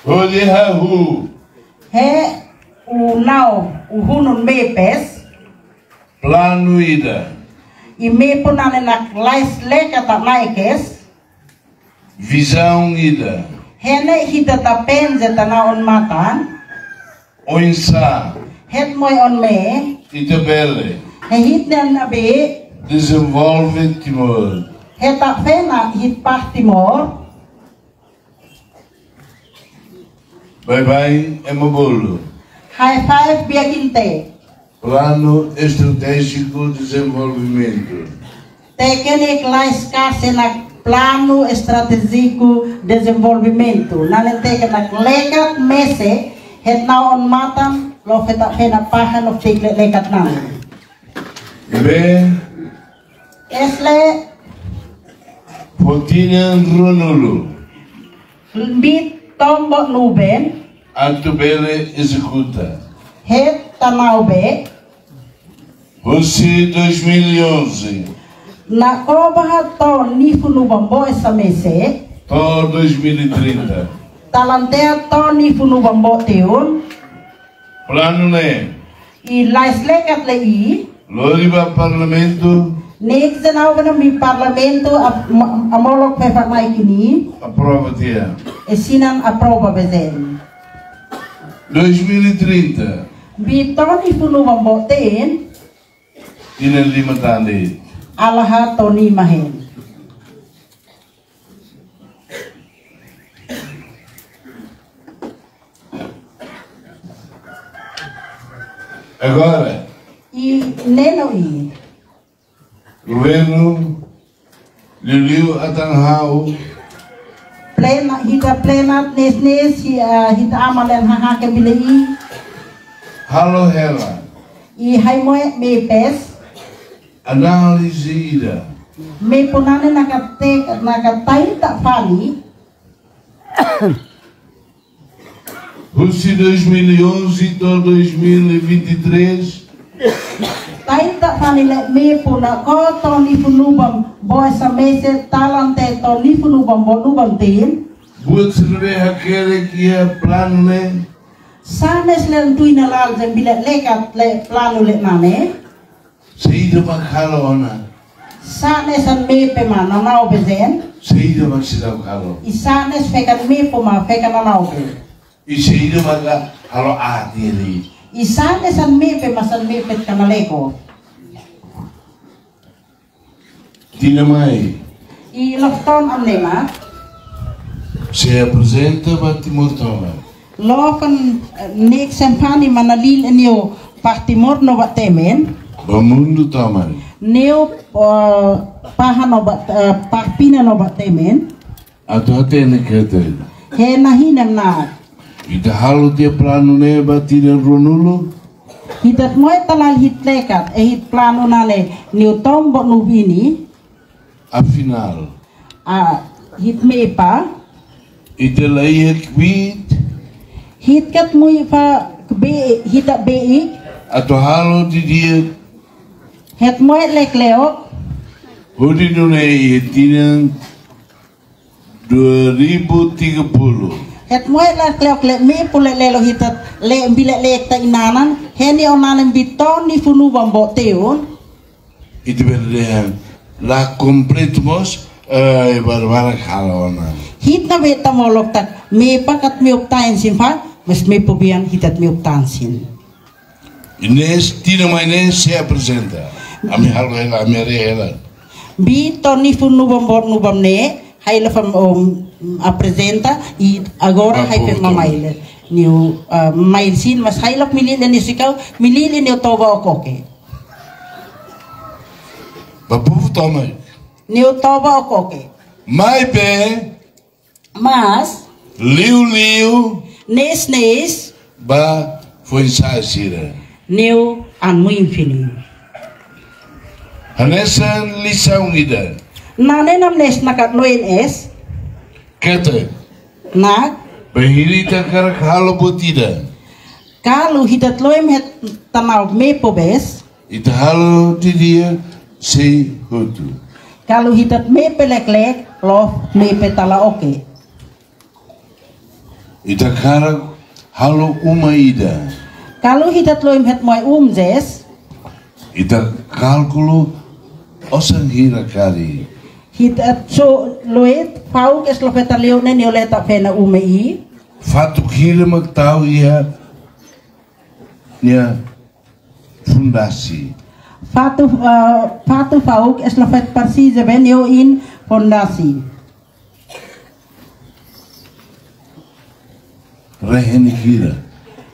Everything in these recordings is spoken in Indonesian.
Hodihahu. He unau uhunun mepes. Plano ida. I me punane nak lais leka tak naikes. Visão ida. Hene hita tapen zetana on matan. Oinsa. Het moy on me. Itabele. He hit den abe. Desenvolve Timor. He tak fena hit par Timor. Bye bye é Mabolo. High five biakinte. Plano Estratégico de Desenvolvimento. Tekenik lais kase nak plano estratégico desenvolvimento. Nalen tekenak lekat mese het na on matam lo feta fena pahan of tek lekat na. Be Esle Fotinan Ronulu. bit tombo nuben Atubele executa. het tanaube Você 2011. na kobaha to nifu nubambo esa mese To 2030. talantea to nifu nubambo teun Plano né. I lais lekat le I Loriba Parlamento nek zenau bena mi parlamento amolok pefa mai kini aprova tia. esinan aprova bezen 2030. bitoni punu mamboten Ina 5 tandi. alaha toni mahen Agora, I neno I governo Liliu Atanhau plena hita plenat nes hita amalen haha ke bile Halo Hela I hai moe me pes Análise ida me punane nakatai tak fali Rússia 2011 to 2023 tai tak fali le me puna ko toni funubam boy sa mese talante toni funubam bonubam tin Buat serve aquele que é plano né sanes len tuina lal jem bilet lekat le plano le nane Saída Bacalona sanes an me pe mana nau bezen Saída Bacalona Calo isanes fekan me puma fekan nau be E saída Bacalona Adili isanes an me pe masan me pe kanaleko Tina Mai I lofton am nema se apresenta Batimor Toma lokan nek sempani manalil enio partimor no batemen Bamundo Toma neo pahano parpina no batemen Atau atene kete he nahinam na Ida halo dia plano né batida Ronulo hitat moe talal hit lekat hit plano nale newton bot nubini Afinal hit mepa Ida laia kwit hit kat mui fa be hitat be Atau halo di dia het moe lek leok Hudi nune itinang 2030 het moe lek leok le me pule lelo hitat le bile lek ta inanan heni onanen bitoni funu bambo teun Itu berdehan La completemos Barbara Kalona hit na beta molok tak me pakat me optain sin fa mas me pobian hitat me optan sin Inês Tina Mainês se apresenta A minha halo ela, a minha ela bi toni fu nubam ne hay la fam apresenta e agora hay pe mamaile niu mail sin mas hay lok milil ni sikaw milil ni toba okoke Babu toma niu toba okoke Mai pe mas Liu nes Ba foi sasira niu anu infini Hanessa lição ida nanenam nes nakat noin es Kata nak Bahirita karak halo botida kalau hitat loem het tanaw me pobes Ita halo di dia se hutu kalau hitat me pelek-lek lo me petala oke Ita karak halo ida. Kalau hitat loim het moy zes, Ita kalkulu osang hira kari. hitat so loit fauk es lo feta leone ni oleta fena umei. Fatuk hira magtau ia nia fundasi. Fatu fauk es lo fet parsi ben yo in fondasi. Reheni hira.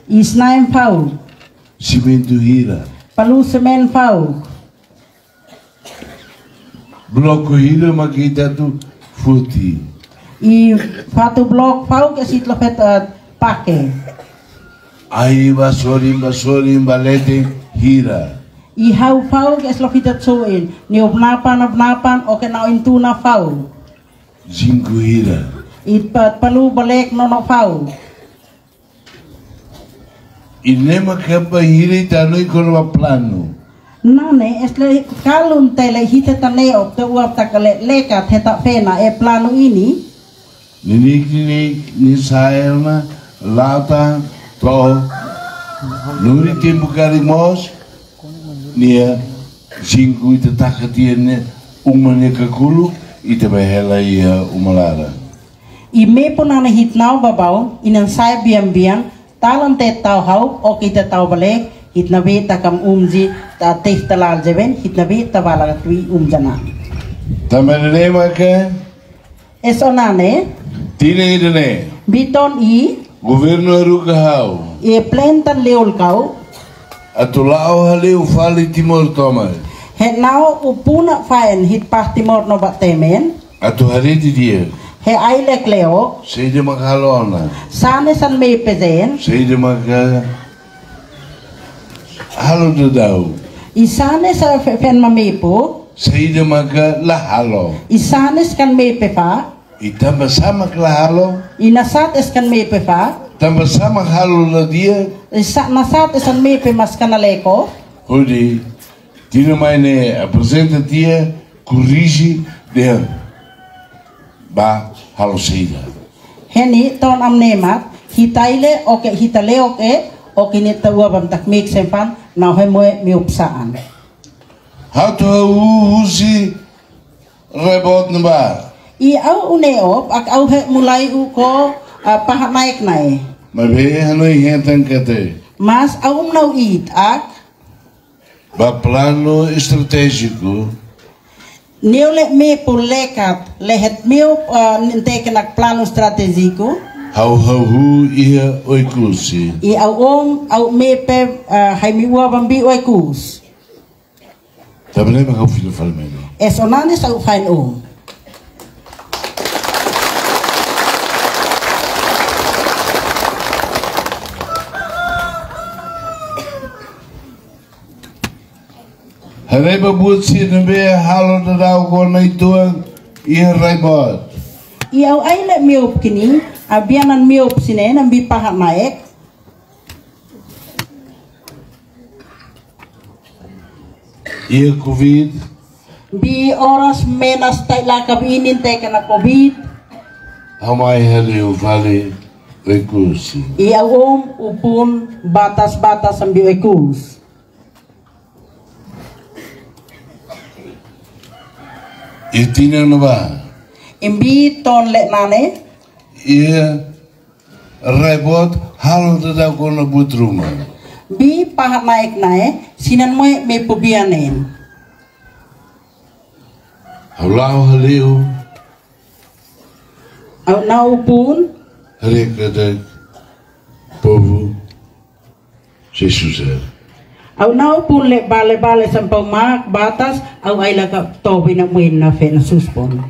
Isnaim fauk. Simentu hira. Palu semen fauk. Bloku hira makita tu futi. I fatu blok fauk es it lo fet pake. Ai basori balete hira. I hau fauk es lo fitat soin. Ni obnapan oke na intuna fauk. Zinku hira. I palu balek nono fauk. Inema kapa hira tanoi kono plano. Nane es le kalun tele hita taneo te uap takale leka teta fena e plano ini. Ni saelna lata to nuri tempo karimos nia zinku ita takatiene umane kakulu ita behela ia umalara. I me ponane hitnau babau inan sai biang talan te tau hau o kita tau balek hitna be takam umji ta teh talal jeben hitna be tabala tui umjana. Tamerene maka Esonane tine idene biton i governo rukahau e plantan leol kau atulao haleu fali timor tomai het nau upuna faen hit pas timor no batemen atu hariti dia he ailek leo seide makalona sane san me pezen seide maka halo dau isane sa fen mamepo seide maka la halo isanes kan me pefa itamba sama la halo inasat es kan me pefa tamba sama halo la dia nasat es kan me pe mas kanaleko Odi, tino maine apresenta tia corrige de ba halo seida. heni ton amnemat hitaile oke hitale oke ni tawa bam tak mik sempan na he moe mi upsaan Hatu usi rebot nba. I au uneop ak au he mulai u ko pahat naik nai Mabe hanoi hentan kate. mas au nau it ak Ba plano estratégico neole me polekat lehet meu ntekenak plano strategico hau ia oikusi. I au me pe hai mi wa bambi oikus Tabele ma filho falmeno. esonanes au fain Hareba buat si nabe halo dadau ko na ituang ia raibot. I au aile miop kini abianan miop sine nambi pahat naik Ia covid bi oras menas taila kabinin teken na covid hamai haleu vale oikusi. I au upun batas-batas ambi oikus Itina na ba? imbi ton le nane Ia raibot halo dadau ko na but rumah. bi pahat naik nae sinan moe me pubianen Haulau haleu au na upun rekada povo Jesus. au na upun le bale sampau mak batas au aila ka tobi na muin na fe na suspon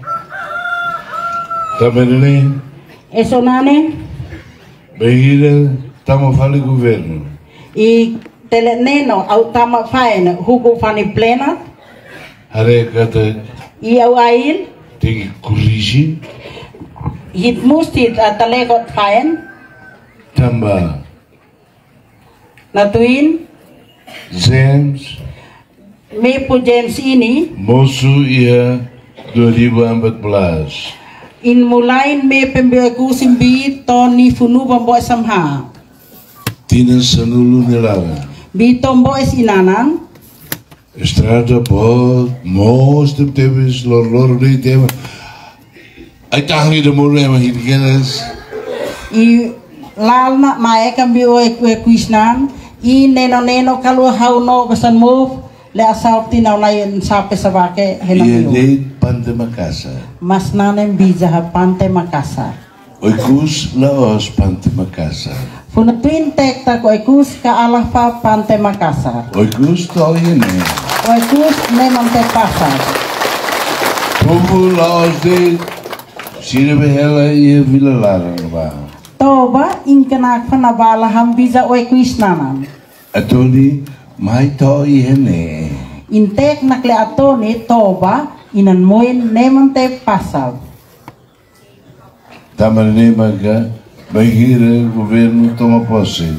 Tamerene esonane behira tamo fale governo. I teleneno au tama faena hugo fani plena Harekada I au ail tegi corrige hit musti talegot faen tamba na tuin James me pu James ini mosu ia 2014. In mulain me pembeku simbi Tony funu bambo samha. Tina sanulu nilara. Bi tombo es inanan. Estrada po most of them is lor de tema. Ai tangi de mole ma hitgeras. I lalna naekan bi o kuisnan. I neno kalau hau no besan move. Le asal tina lain sape sabake henamio. Ie Pante Makassar. Mas nanem bija Pante Makassar. Oikus laos Pante Makassar. Funa twin tek tak oikus ka alafa Pante Makassar. Oikus to ini. Oikus memang te pasar. Povo laos de sirve hela ie vila larang ba. Toba inkenak fana bala ham bija oikus nanan. Atoni mai to ihene. Intek nakle atone toba inan moin neman te pasal. Tamarne maga bahira governo toma posse.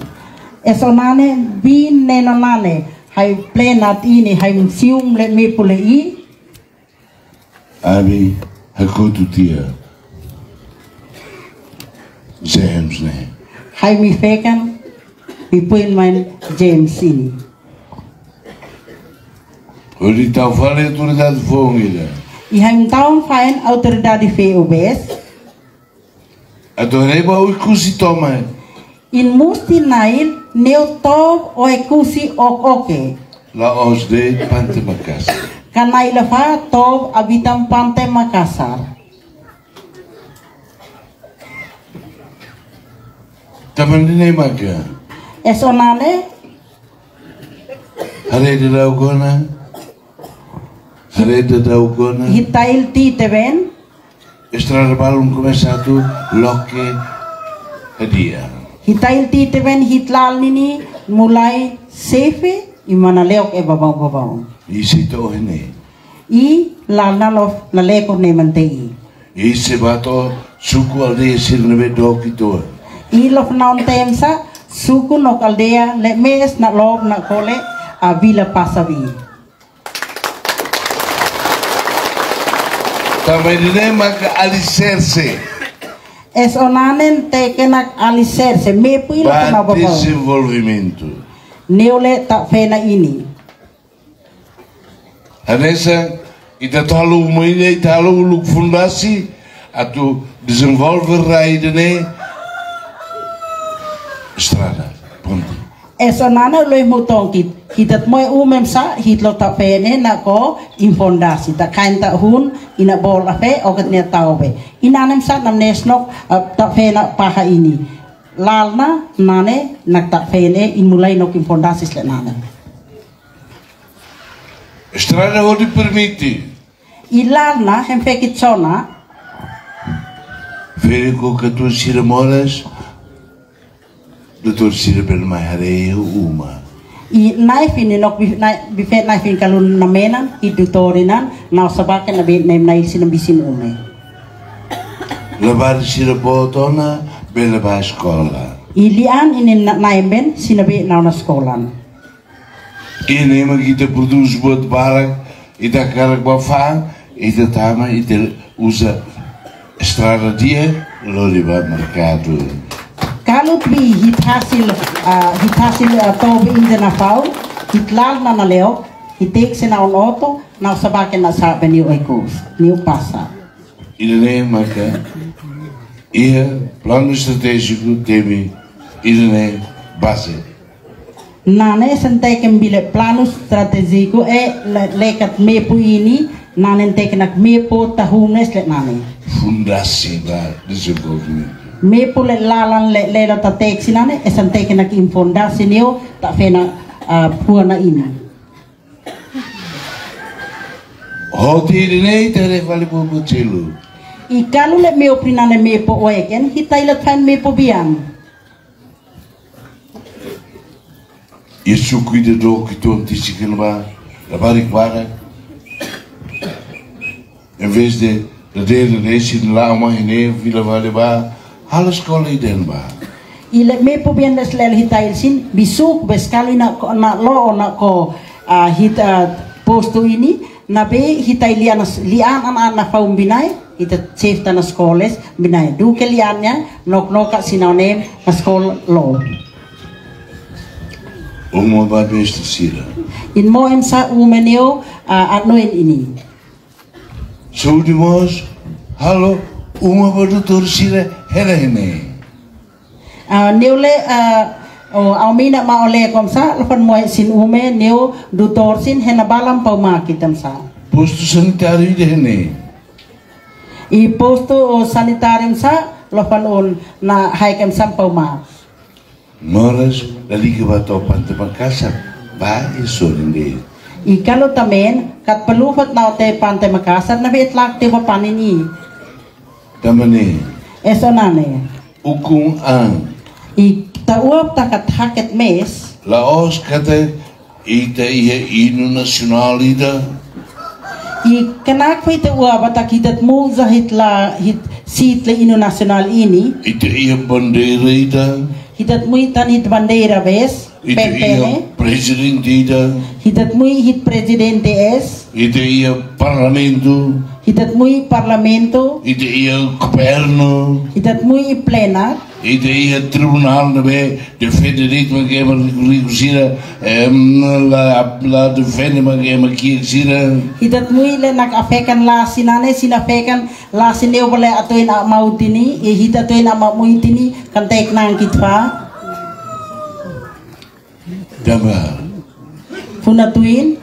Esonane bin nenonane hai plenat ini hai sium le me pulei. Abi hakutu tia. James ne. Hai mi fekan pipuin main James ini. Ori tau fale autoridade fongira. I hai taun fain autoridade VOBs. Adorei ba uikusi toma. In musti nail neu tov o ekusi ok oke. La os de Pante Makassar. Kanai lefa tov abitam Pante Makassar. Tamarne maga. Esonane Hare de Daugona. Hare de Daugona. hitail ti teven. Estrada balum começado loke dia. Hitail ti teven hitlal nini mulai sefe imana leok e babau. Isi to hene. I lalna lof na leko ne mantei. Isi bato suku alde sirnebe dokito. I lof naon temsa suku nok aldea le mes na lob na kole a vila pasavi. Tamarne maga alicerce. Es onanen tekenak alicerce me puila Para na babau. desenvolvimento. Neole ta fena ini. Hanessa ita talu moine talu luk fundasi atu desenvolver raidene estrada ponte. Es onana loy mutong hitat moy umem sa hitlo ta fene na ko infondasi ta kain ta hun ina bol afe o kat ne taube. Inanem sa nam nesnok ta fena paha ini. Lalna nane nak ta fene in mulai nok infondasi sle nane. Estrada odi permiti. Ilalna hem fekit sona Ferico katu siramoras Dr. Sirabel Mahare uma. I knife ini nok bifet knife in kalun namenan i tutorinan na sabaken na bit nem nail sinabisin ume. Lavar sirabotona bela ba escola. Ilian ini naimen sinabi na sekolah. Ini kita produz buat barak ita karak bafa ita tama ita usa estrada dia lori ba mercado. Kalau bi hit hasil tobe in na fau hitlal na naleo hitek sina on auto na sabaken na sabe ni oikos ni passa. Irene maka ia plano estratégico temi Irene base. Nane sentei bile plano strategico lekat mepo ini nane tekenak mepo tahunes le nane. Fundasi ba desenvolvimento. Mepo le lalan le ta tek sinane sentei kenak infondasi neo ta fena puana ini. Hoti Irene tere vale bobo celu. I kalau le meo prinane mepo oeken hitai le fan mepo bian. Isso cuida do que tu disse que não vai lavar e para. Em vez de nesse lá uma rene vila vai levar a escola e dentro ba. Ile mepo bian les lel hitai sin bisuk beskali na lo na ko hita posto ini na be hitai lian an na faum binai ita cifta na skoles binay dukeliannya nok sinonim na skol lo Uma besta sira. in mo sa umenio anoin ini So die was, hallo, uma badutor sira hene. neule au mina maole kom sa lapan mo sin ume neu dutor sin hena balam pauma kitam sa Posto sanitário de hene. I posto sanitarium sa lapan on na haikem sam pauma Moras, la liga bato pante makasap, ba isolinde. I kalau tamen kat pelufat na te pantai Makassar na betlak te panini Tamane, esonane ukung ang, I tauap takat haket mes laos kate, ita iya inu nacionalida, I kenak fai tauap takitat mu zahit la hit sit le ino nasional ini ita iya bandera ida, hitat mu tan hit bandera bes ita iya pempene presiden ida, hitat mu hit presidente es ita iya parlamento, hitat mu parlamento ita iya governo, hitat mu plena ita iya tribunal de federalismo que recusira la defende ma que sira. hitat mu le nak afekan la sinane sinafekan la sineu bole atoin mautini e hitat atoin muitini kan tek nang kitfa Damar. funatuin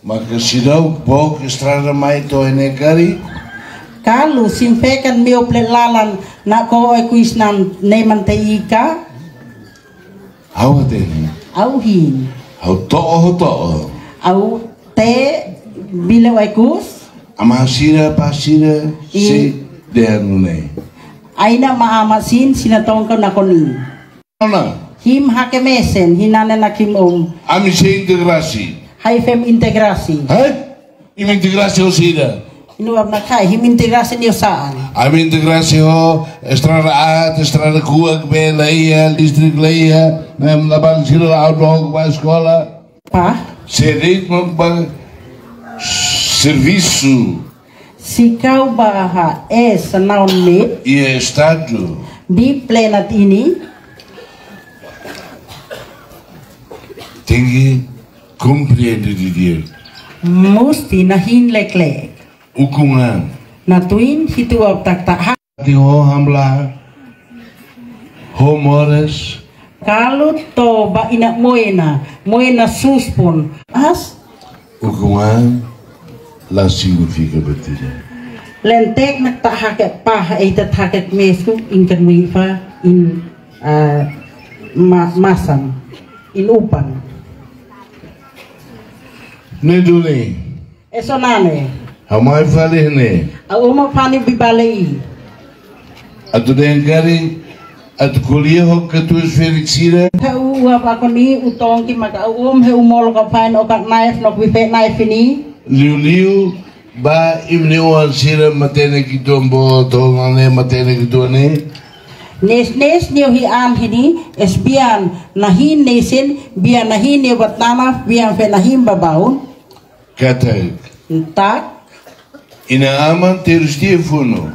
Maka sirau bok estrada mai to enekari kalu simfekan mio ple lalan na ko ai kuis nan neman teika hawateni auhin hau to au te bila ai kus amasira pasira si deanune aina maamasin sinatongka na koni ana him hakemesen hinane na kim ami se integrasi haifem integrasi integrasi osida inuab na kai him integrasi niyo saan ami integrasi ho estrada A estrada kuak be laia distrik laia nam labang sila outdog ba escola pa se ritmo ba serviço si kau baha naun mit e estado di planet ini tem que compreender de dia musti na hin lek ukungan na tuin hituab tak di ho hamla ho mores kalau to ba ina moena suspon as ukungan la significa batida lentek nak tak haket pah ita haket mesku inkan wifa in masam in upan ne dule esonane hamai fale ne au ma pani bibalei atu dengari atu kuliah ho katu felixira tau apa koni utong ki maka he umol ka fain okat knife nok wife knife ini liu ba imne wan sira matene ki tombo to ngane matene ki tone nes niyo hi an hini es bian nahin nesin bian nahin ne batnama bian fe nahin babaun kata tak ina aman terus telefono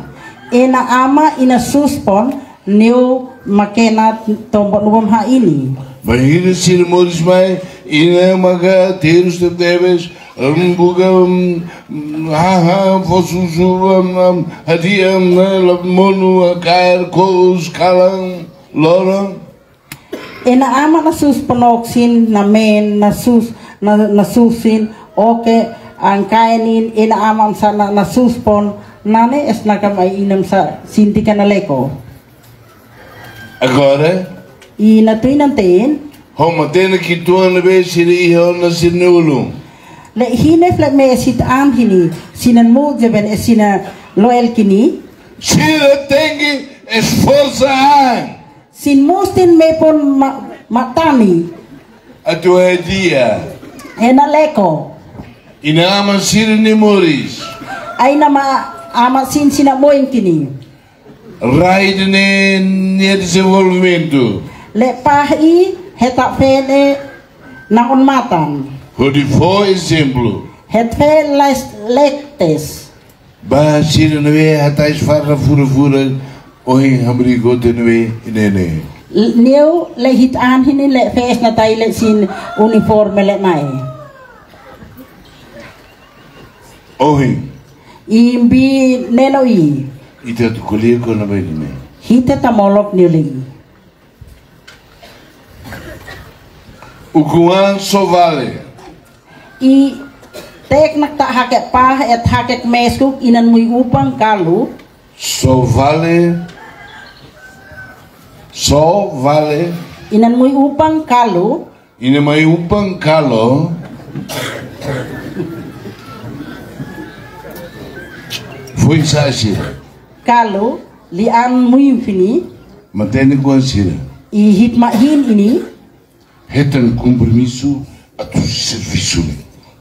ina ama ina suspon new makena tombok nubom ha ini bahira sira moris mai ina maga terus debes buga fosusu hadiam monu kair kos kalang lorong ina ama na susponoksin na men na susin oke ang kainin ina amam sa na suspon nane es nakam ay inam sa sintika na leko agora ina tuin nantiin ho matene ki tuan be sira iho na sinulung le hinef le me sit am hini sinan mo jeben sina loyal kini sira tengi esforçar sin mustin me pon matani a tua dia ena leko ina ama sira ni moris ay na ama sin sina moing kini raid ne desenvolvimento le pahi heta fele na matan Hodi for exemplo het fe lektes Ba sira nawe hatais farra fura oi hamri gote nawe inene. Neu le hit an hini le fes na tai le sin uniforme le nai. Oi. Imbi neno I. Ita tu kuliah ko na ba ini? Hita tamolok ni le. Ukuan so vale. I tek nak tak haket pah et haket mesuk inan mui upang kalu. So vale. So vale. Inan mui upang kalu. Ina mai upang kalo. Foi sasira. Kalu lian mui fini. Mantene ko sira. I hit mahin ini. Hetan compromisso a tu serviço.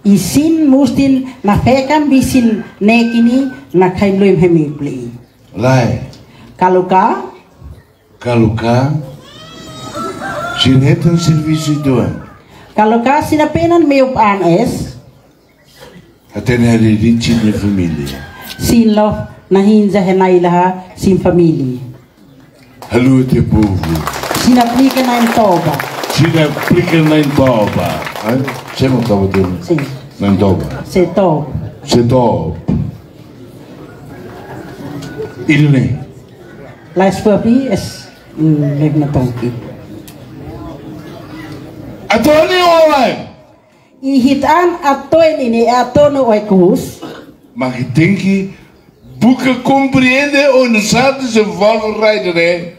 Isin mustin na fekan bisin nekini na kaimloim hemi play. Lai. Kaluka. Sin hetan serviço doan. Kaluka sinapenan meup an es. Aten hari rinci na família. Sin lof na hinza henailaha sin famili. Hallo te povo. Sinaplika na toba. Sina aplica na toba. Chama toba dele. Sim. Na toba. Se toba. Se top. Ilne. Lais papi es legna tonki. Atoni olai. Ihitan atoin ini atono oikus. Mag je denken, boeken compreende o não sabe se valor rijden.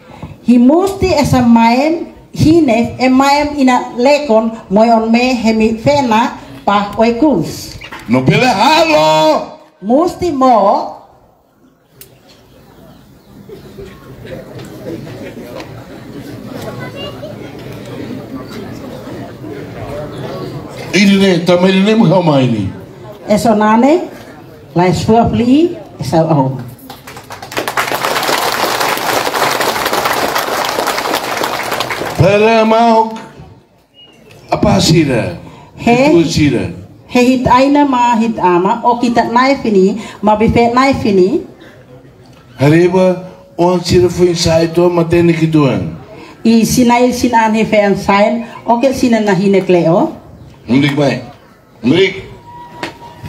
Hi musti esa maem hinef e maem ina lekon moyon me hemi fena pa oikus. No pele halo. Musti mo Iedereen, dan ben je niet meer gaan mijnen. esonane lais fuapli esa o. Para mau apa sira? Itu sira. He hit aina ma hit ama o kita knife ini ma bifet knife ini Hareba, ons sira foi saito, maar dan ik het doen. I sinail sinan he fe an sign o ke sinan na hinek leo Moet mij. Moet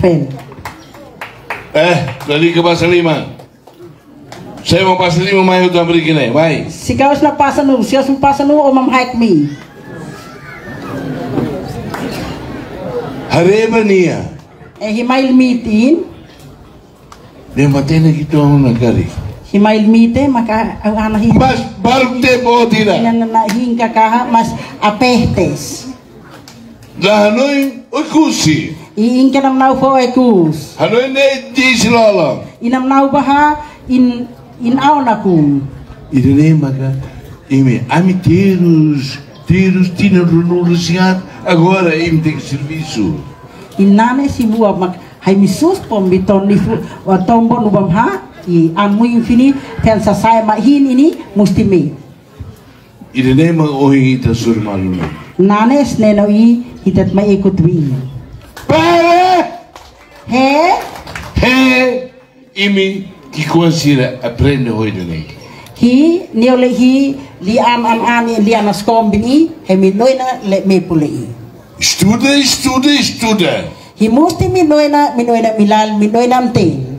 fen. Dali ke bahasa lima. Saya mau bahasa lima mai udah beri ni, mai. Si kau na pasanu, siya sum pasanu o mam hike me. Hareba nia. Himail meeting, Dia matene kita orang negari. himail meeting maka ang anahin. Mas baru tempo tidak. Inanahin kakaha mas apehtes. Dah hanoi okusi. Iin ka nam nau fo ekus. Hanoi ne di silala. Inam nau baha in aw nakum. Irene maka ime ami terus tina renulusiat agora im tem serviço. Inane si buah mak hai misus pom biton ni fu wa tombon ubam ha I amu infini pen sa sai ma hin ini musti me. Irene ma ohi ita surmalu. Nanes neno I hitat ma ikut wi. Para! He Imi que considera aprende hoje nem. hi niole hi li an li anas kombini he mi noina le me pulei. Estuda. Hi musti mi noina milal mi noina mten.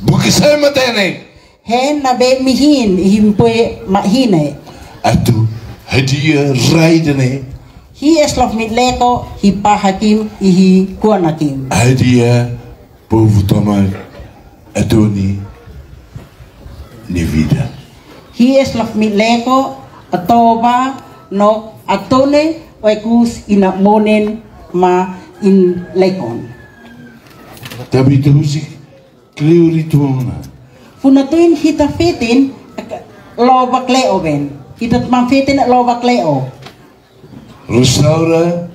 Porque sai matene. He na be mi hin himpoe ma hine. Atu hadia raidene. Hi eslof mi leko hi pa hakim hi kuanakim. Hadia povo tomar atoni ni vida. Hi eslof mi leko atoba no atone oikus ina monen ma in lekon. Tapi terus kleur ritona. Funatuin hita fetin lobak leo ben. Hita man fetin lobak leo. Restaura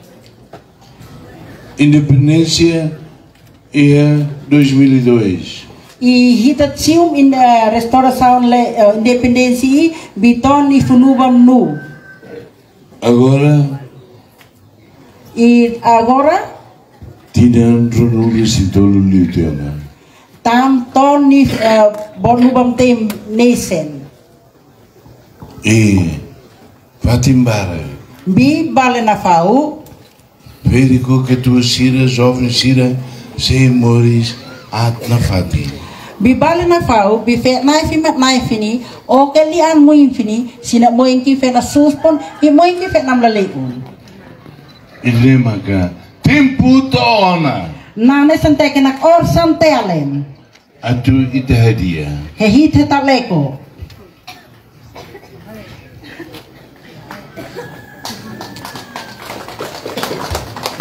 Independência é 2002. I hita cium in restauração le independensi biton ni funubam nu. Agora I agora tinha Ronaldo Sintolo Liutena. tam toni bonubam tem nesen. Fatimbara. Bi bale na fau. Verico que tua sira, jovem sira, se moris at na fati. Bi bale na fau, bi fe naifi met naifi ni, o ke li an mo infini, sina mo inki fe na suspon, i mo inki fe nam laleun. Ilema ka, tempo to ona. Nane sante ke nak or sante alen. Atu ite hadia. He hit he taleko.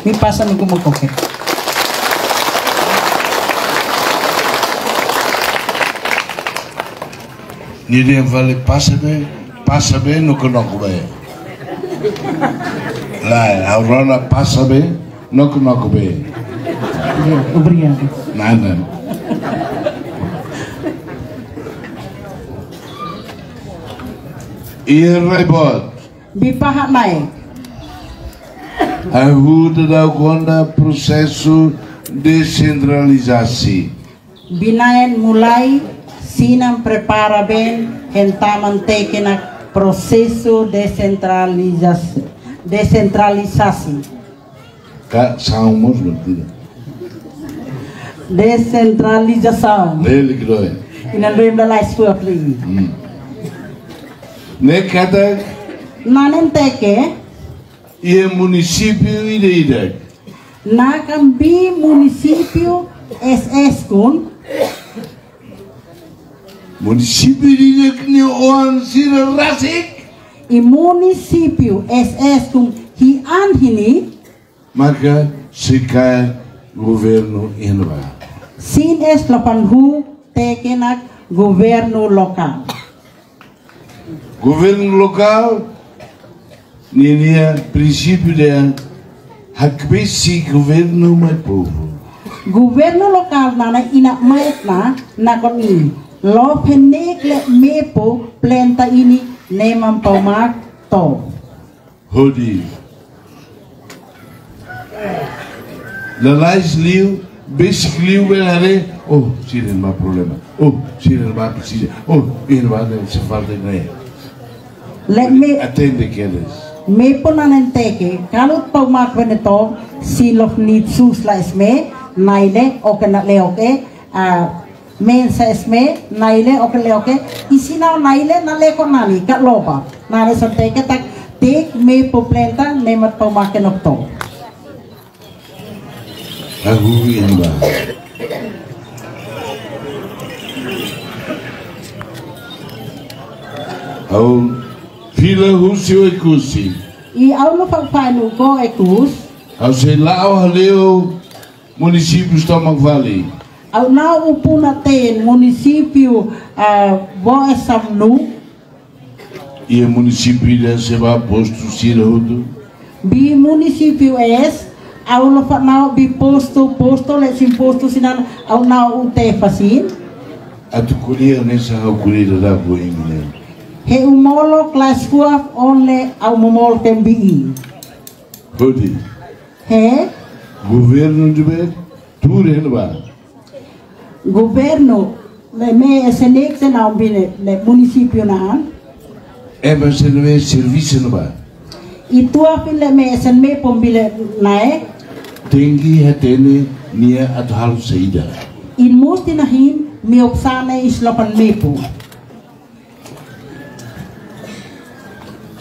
Mi pasa mi kumukoke. Nidem vale passa bem no conoco bem. Lá, a Rona passa bem no conoco bem. Obrigado. Nada. E rebot. Bipaha naik. A ruda da Uganda processo descentralisasi. Binayan mulai sinang prepara ben hentaman teke na proseso descentralisasi. Kak saumos berarti. Descentralização. Dele groe. Ina lembra da esfuapli. Ne kata Nanen teke e município ide. na kambi município SS kun Município ide que oan sira rasik. i município SS kun hi anhini Maka sekai governo inwa. sin es lapanhu teke nak governo lokal. Governo local ninia princípio de hakbesi governo mai povo. Governo lokal nana ina mait na koni lo penek le mepo plenta ini nemam paumak to. Hodi. Lalais liu, basic liu benare. Oh, siren ma problema. Oh, siren ma precisa. Oh, in va se falta ne. Le me Atende aqueles. mepo nanen teke kalut paumak beneto si loh nitsus la esme naile oke na leoke mensa esme naile oke leoke isina naile na leko nani kat loba nane sa teke tak tek mepo plenta nemat paumak kenokto. Agu in va. Au fila husio e kusi. I aulo fagfanu ko ekus Au se lao haleo município Stomach Valley. au na upuna ten município bo esamnu E o município de Seba posto Sirahudo. bi município es aulo fa na bi posto le sin posto sinan au na ute fasin A tu colher nessa recolhida da boemia. he umolo class 4 onle au momol tembi Hodi. he Governo de Bet, tu renova. governo le me esenek se na bine le município na É para ser no serviço no bar. itu afile me esen me pombile nae Tengi hatene nia at halu saída. in musti nahin mi opsane islapan mepo.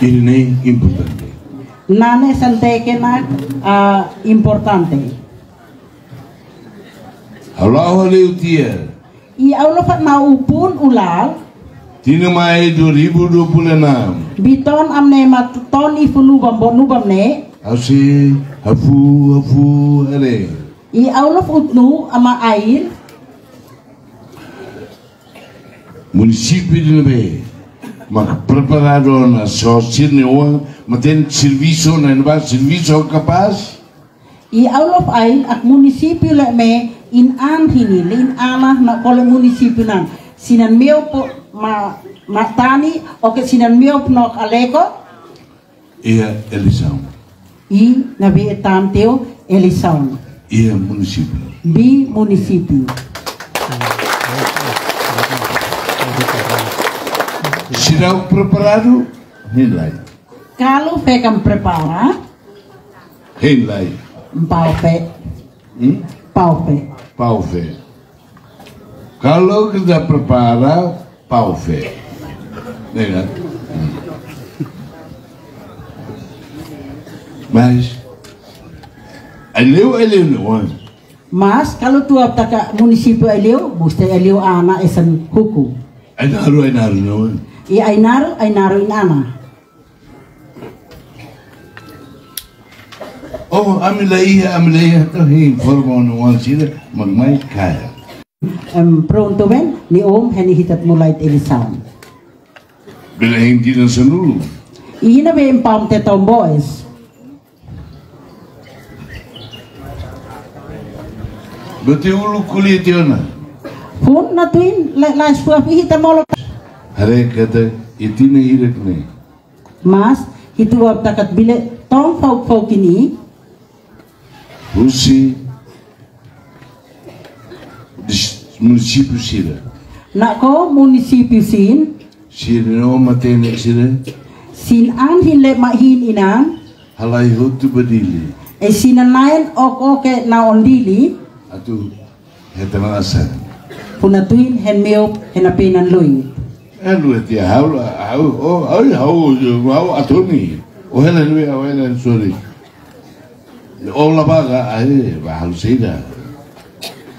Ele nem importante. Nane santeke na importante. Halau haleu tia. I aulo fat na upun ulal Tina mai 2026. biton amne matuton ifunu bambonu bamne Asi hafu ale. I aulo utnu ama air Município de Nebe. Mas preparado na só sirnewa, mas tem serviço na neba serviço capaz. I aulo air ak munisipyo le me in anhini lin ana na kole munisipyo nan sinan meo po matani o ke sinan meo pnok aleko E a eleição. I nabi etanteo elisão E a município. bi munisipyo. Será preparado? Hinlai. Kalau ficam prepara, Hinlai. paupe. Paupe. Paufe. Kalau kita prepara, paufe. Né? Mas, aliu não. Mas kalau tua taka munisipio Eleu, buste Eleu ana esan huku. Ainaru não. I ainaru in ana. Oh, amilaiha, então informa no sila magmay kaya. Pronto ben, ni heni hitat mulai elisan. Bila hindi na sa nulo. Ina be impam te tomboys. Bati ulu kulit yun na. Pun na tuin, la suap ihita molo. Hare kata, iti na hirak na. Mas, itu wab takat bile tong fau kini. Husi município sila. Nako munisipio sin. Sila no matene sila. Sin an hile mahin inan. Halay hutu badili. E sinanayan oke na ondili. Atu hetana asa. Punatuin hen meop hen apinan lui. Elu etia hau atoni. O hela lui o hela sorry. O la baga ai ba halusida.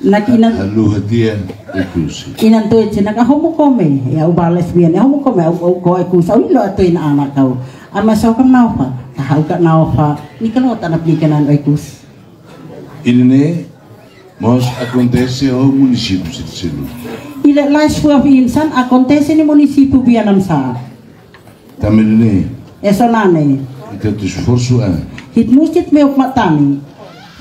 Nakinan Halu hatia ikusi. inan tu cina ka homo kome ya ubales bien homo kome au ko aku sa ilo atuin anak kau. Ama sa kam naufa. Tahu ka naufa. Ni kalau tanap ni kanan aikus. Ini mas acontece ao município de Silo. Ila la sua insan acontece ni munisipio bianam sa. Também ini Eso nane. itu esforço a. Hit mustit meop matani.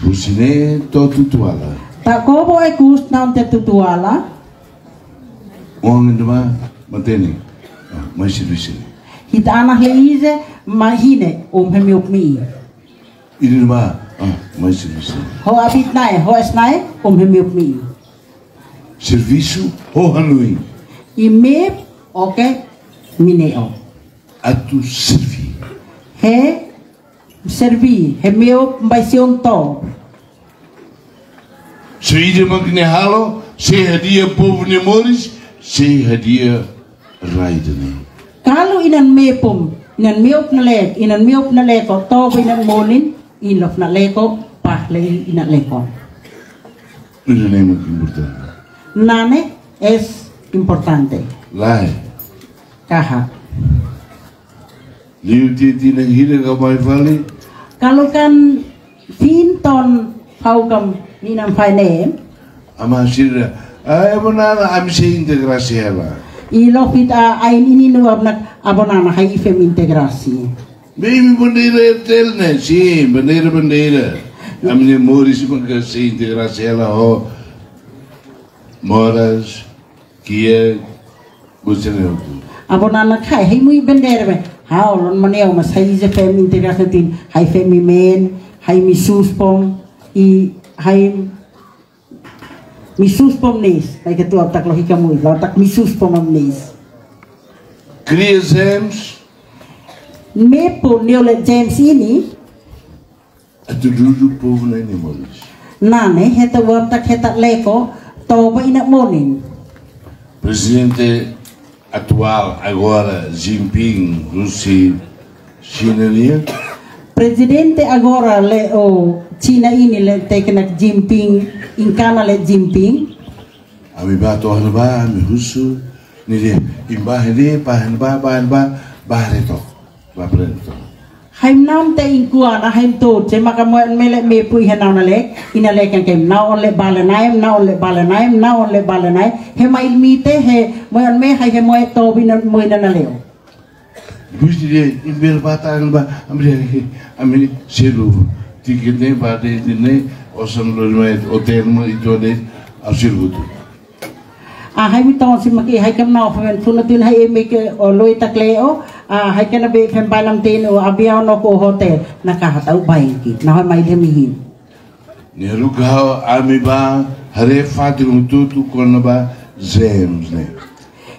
Busine todo tuala. Tak kobo aikus naon te tutuala. Orang itu mah mantene. Mas serviço. Hit anak leize mahine meop mi. Ini mah mais serviço. Ho abit nae, ho es nae meop mi. Serviço o hanui. Imep oke mineo. Atu servi. He servi, he meop mbasion to. Seide magne halo, se hadia povo nemoris, se hadia raidene. Kalau inan mepum, inan meop na leko, to inan monin, inlof na leko, pahle inan leko. Ini é muito importante. Nane es importante. Lai, Kaha. liu titi nang hira ka mai vale, Kalau kan finton haukam ninam fainem, ama sira. Ai monana am se integrasi ela. ilo kita ain ini nuab nak abonana hai ifem integrasi. Bem bandeira eterna, sim, bandeira. Amne moris manga se integrasi ela ho. Moras, kia, busene tu. Abonana kai hai mui bender be. Hao lon maneo mas hai je fem integrasi tin hai femi men, hai mi suspom hai mi suspom nis. Hai ketua tak logika mui, lo tak mi suspom nis. Criasemos Me po neole James ini a tudo do povo na moris. nane heta wab tak heta leko to ba ina monin. Presidente atual agora Jinping, Rússia, China, Presidente agora le o China ini le tekenak Jinping inkana le Jinping. Ami ba to hanba, ami Russo, ni de imba hede pa hanba to. Ba preto. Haim nam te inkuana haim to je maka mo mele me pui hena na le ina le kan kem na on le balanaim he mai mite he mo me hai he mo to bina mo ina na leo. Gusti de imbel bata hanba, ami selu tikene ba de ne osan lo me hotel mo ito de asirbutu. Hai mi ton si maki hai kam na fen funatin hai me ke o loi takleo hai kana be fen panam tin o abiao no ko hotel nakahatau bai ki na mai le mihin. Ne ruga ami ba hare fatir mutu tu kona ba James ne.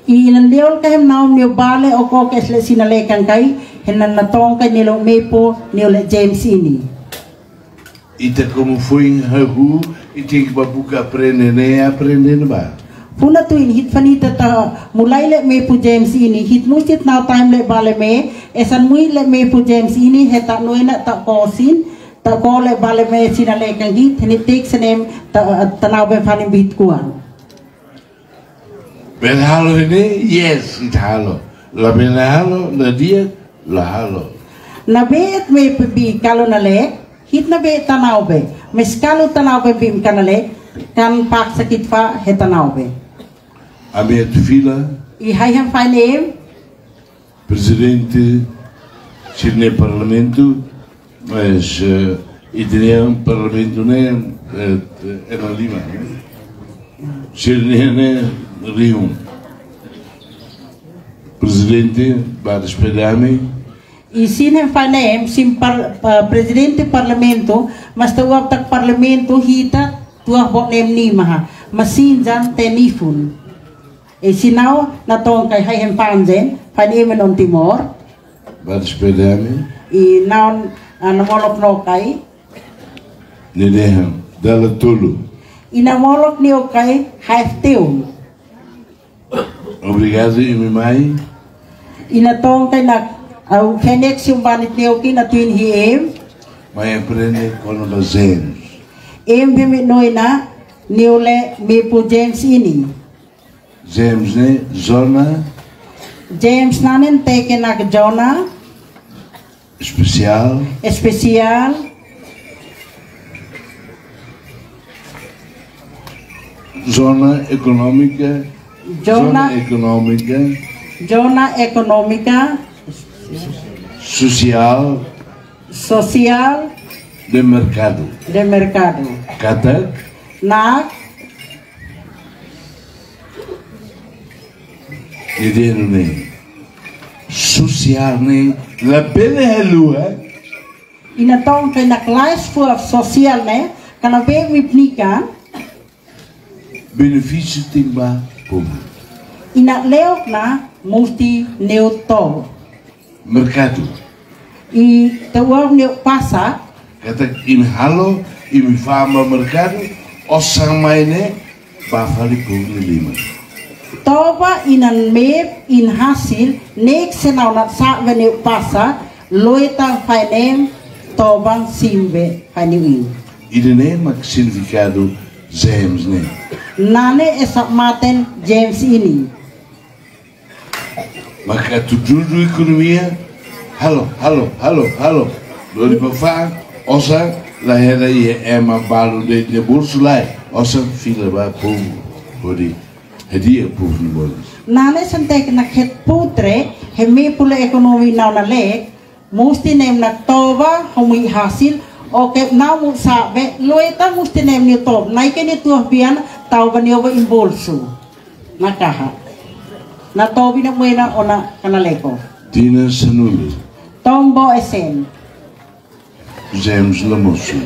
Inandiol kahem naum niyo bale o ko kesle sinalekan kay henan natong kay nilo mepo nilo James ini. Ita como foi hahu iti babuka aprende ba. Puna tuin hit fanita ta mulai le mepo James ini hit mustit now time le bale me esan mui le mepo James ini heta noina ta kosin ta ko le bale me sinalekan hit heni tek senem ta naw be fanim bit kuan. Benhalo ini, yes, it halo. La benhalo, la dia, la halo. Na beet me pebi kalau nale, hit na beet tanaw be. Mes kalau tanaw be bim kanale, kan pak sakit fa hetanaw be. A minha filha, I hayam fainem, presidente, sirne parlamento, mas ideia parlamento né é na Lima, sirne né Rio, presidente para espelhar-me. I sinem fanem sim presidente parlamento, mas tuwag tak parlamento hita tuwag bonem ni maha, masin jan tenifun. E sinaw natong kay hayam panjen, fanem on Timor. Para espelhar-me. I naon namolok no kay. Nedeham, dala tolo. Inamolok niyo kay hafteu. Obrigado, e mãe. Inatong kay nak au kenek yung banit niyo kin atwin hiem. Mãe aprende com os James. Bimit noy na niule mepo James ini. James né, zona James nanen teke nak zona especial. Zona econômica. Zona econômica. Social. De mercado. Kata. Nak. Ideia nem. Social nem. La pele helua. Inatong kay naklais for social ne kana be mipnika. Benefício timba público. Ina leok na multi neutol. Mercado. I tawag ni pasa. Kata inhalo, imifama mercado, osang maine, bafali pugli lima. Toba inan mep in hasil nek senaw na sa veni pasa loita fainem tobang simbe faniwin. Idene mak significado James ne. Nane esak maten James ini. Maka tujuh ekonomia, halo. Lori bafang, osa lahera ye ema balu de bolso lai, osa fila ba povo, podi hadiah povo ni bolis. Nane santek nak het putre hemi pula ekonomi naw na lek, musti nem nak toba humi hasil. Oke, namu sabe, loita musti nem ni tob, naike ni tuah pian tau ba niyo ba imbolso. Nakaha. Na tobi na muena ona kanaleko. Tina Sanulu. Tombo esen. James Lamoso.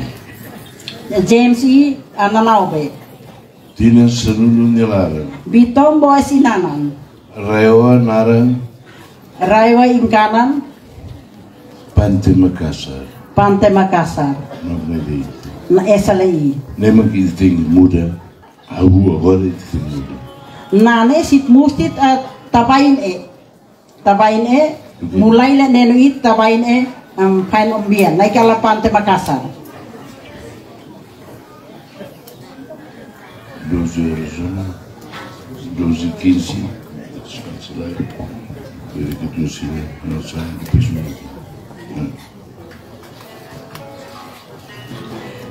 James I ananaube. Tina Sanulu Nilara. Bitombo esinanan. Raiwa Nara. Raiwa Inkanan. Pante Makassar. Na esalai. Nema que tem muda. A rua agora tem muda. Nane sit mustit tabain mulai la nenuit tabain fain ombian naik ala Pante Makassar. 12 horas, 12h15.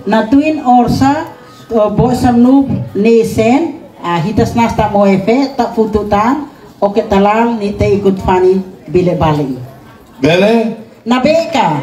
Natuin orsa bo samnu nesen hitas nasta moefe tak fututan oke talang ni te ikut fani bile bali. Bele? Nabeka.